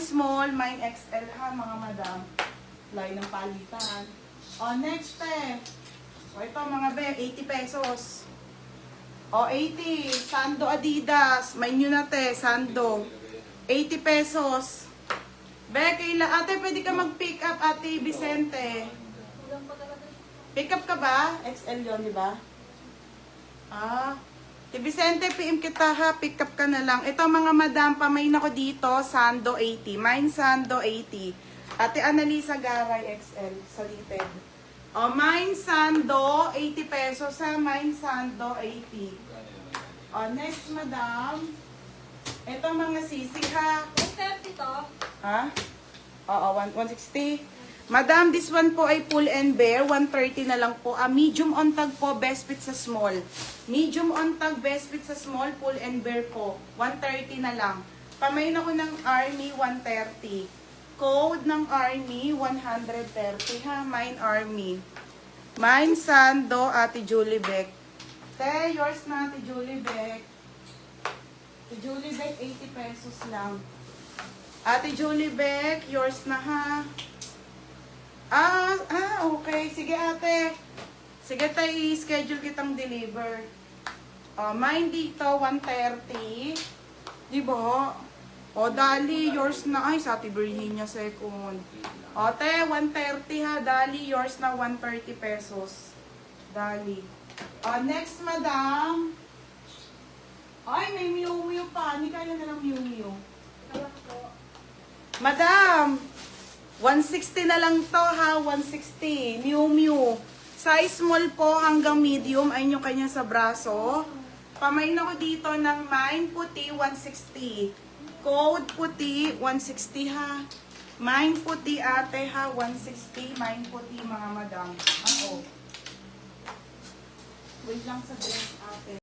Small, mine XL ha, mga madam. Layo ng palitan. O, next O, ito mga be, 80 pesos. O, 80. Sando Adidas. May nyo na Sando. 80 pesos. Be, ate, pwede ka mag-pick up, ate Vicente. Pick up ka ba? XL yun, di ba? Ate Vicente, PM kita ha. Pick up ka na lang. Ito mga madam, pamain ako dito. Sando 80. Mine Sando 80. Ate Annalisa Garay XL. Salited. O, mine Sando 80 pesos ha. Mine Sando 80. O, next madam. Ito mga sisig ha. 130 to. Ha? Oo, 160. Madam, this one po ay pull and bear. 130 na lang po. Medium on tag po, best fit sa small. Medium on tag, best fit sa small, pull and bear po. 130 na lang. Pamain ako ng Army, 130. Code ng Army, 130 ha. Mine Army. Mine Sando, Ate Julie Beck. Yours na, Ate Julie Beck. Ate Julie Beck, 80 pesos lang. Ate Julie Beck, yours na ha. Okay. Sige ate. Sige tayo, i-schedule kitang deliver. Mine dito, 130. Diba? Dali, yours na. Ay, sa Ate Virginia second. Te, 130 ha. Dali, yours na 130 pesos. Dali. Next, madam. Ay, may Miu pa. Hindi kaya na lang Miu. Madam, 160 na lang to ha, 160. Miu. Size small po hanggang medium ay nyo kanya sa braso. Pamain ako dito ng mine puti, 160. Code puti, 160 ha. Mine puti ate ha, 160. Mine puti mga madam. Wait lang sa dress ate.